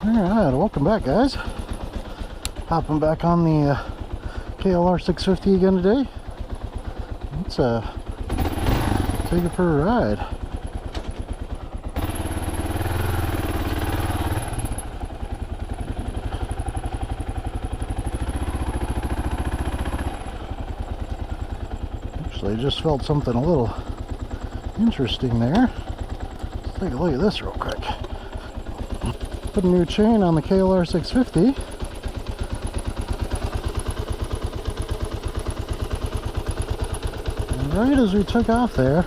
Alright, welcome back, guys. Hopping back on the KLR 650 again today. Let's take it for a ride. Actually, I just felt something a little interesting there. Let's take a look at this real quick. Put a new chain on the KLR 650. And right as we took off there,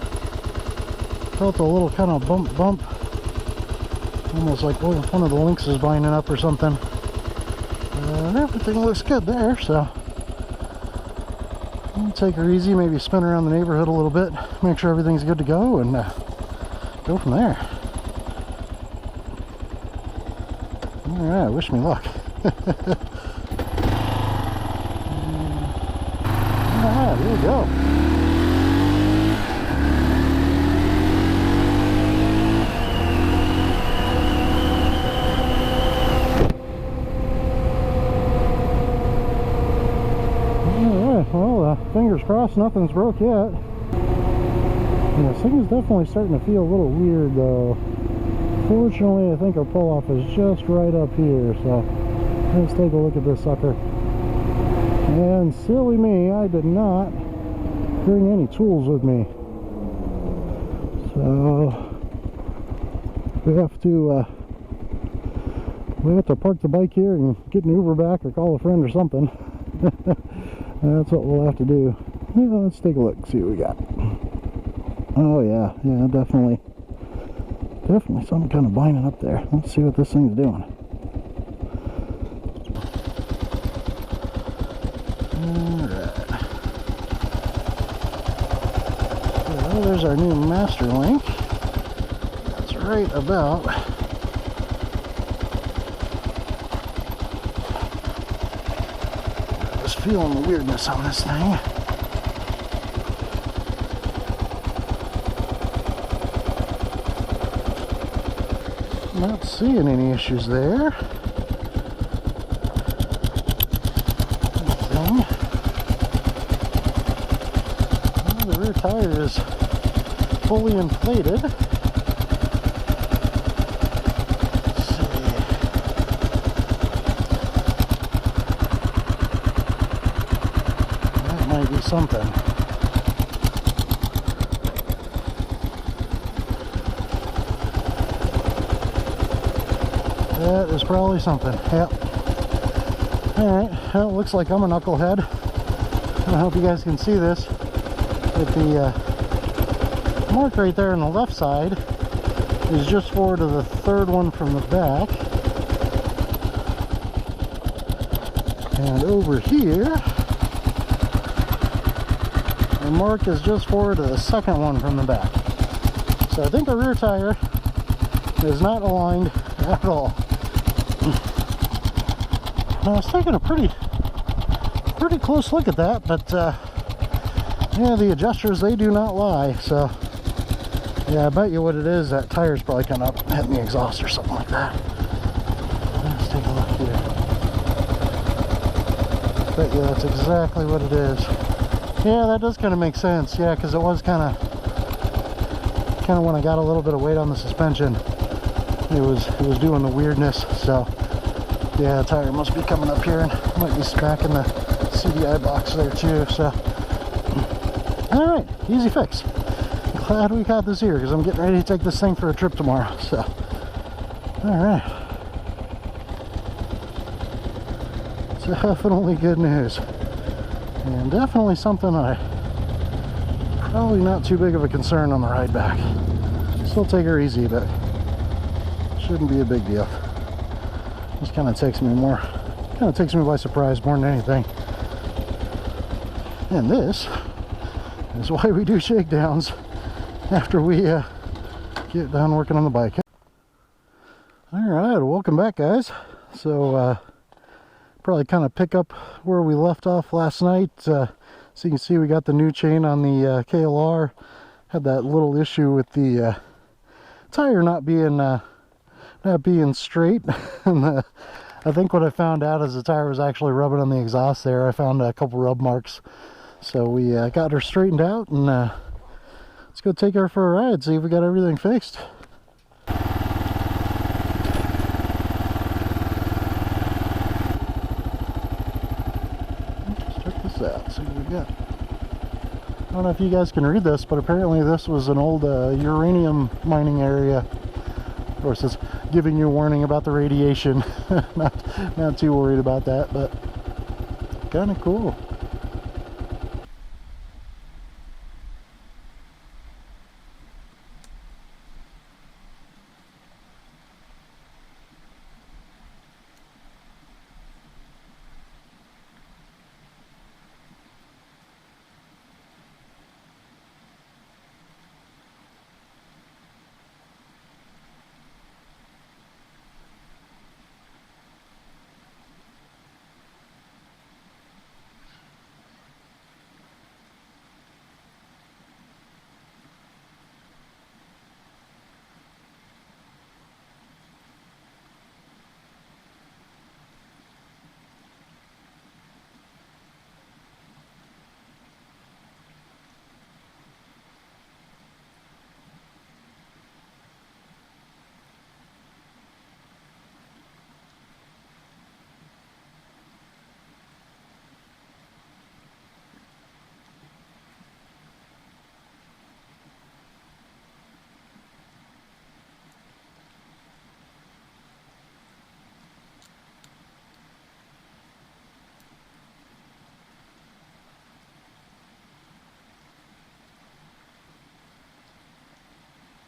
felt a little kind of bump. Almost like one of the links is binding up or something. And everything looks good there, so I'll take her easy, maybe spin around the neighborhood a little bit, make sure everything's good to go, and go from there. Alright, wish me luck. Alright, here we go. Alright, well, fingers crossed nothing's broke yet. Yeah, this thing is definitely starting to feel a little weird though. Fortunately, I think our pull-off is just right up here, so let's take a look at this sucker. And silly me, I did not bring any tools with me. So we have to park the bike here and get an Uber back or call a friend or something. That's what we'll have to do. Yeah, let's take a look, see what we got. Oh yeah, definitely something kind of binding up there. Let's see what this thing's doing. Alright. So there's our new master link. That's right about just feeling the weirdness on this thing. Not seeing any issues there. Well, the rear tire is fully inflated. Let's see. That might be something. That is probably something. Yep. Alright, well, it looks like I'm a knucklehead. I hope you guys can see this. But the mark right there on the left side is just forward of the third one from the back. And over here, the mark is just forward of the second one from the back. So I think our rear tire is not aligned at all. I was taking a pretty close look at that, but yeah, the adjusters, they do not lie. So yeah, I bet you what it is, that tire's probably kind of hitting the exhaust or something like that. Let's take a look here. Bet you that's exactly what it is. Yeah, that does kind of make sense. Yeah, because it was kind of when I got a little bit of weight on the suspension, it was doing the weirdness. So yeah, the tire must be coming up here and might be smacking the CDI box there too. So alright, easy fix. Glad we got this here because I'm getting ready to take this thing for a trip tomorrow. So alright, definitely good news, and definitely something probably not too big of a concern on the ride back. Still take her easy, but shouldn't be a big deal. Just kind of takes me by surprise more than anything. And this is why we do shakedowns after we get done working on the bike. Alright, welcome back, guys. So probably kind of pick up where we left off last night. So you can see we got the new chain on the KLR. Had that little issue with the tire not being not being straight. And I think what I found out is the tire was actually rubbing on the exhaust there. I found a couple rub marks. So we got her straightened out, and let's go take her for a ride, see if we got everything fixed. Let's check this out, see what we got. I don't know if you guys can read this, but apparently this was an old uranium mining area. Of course, it's giving you a warning about the radiation. Not too worried about that, but kind of cool.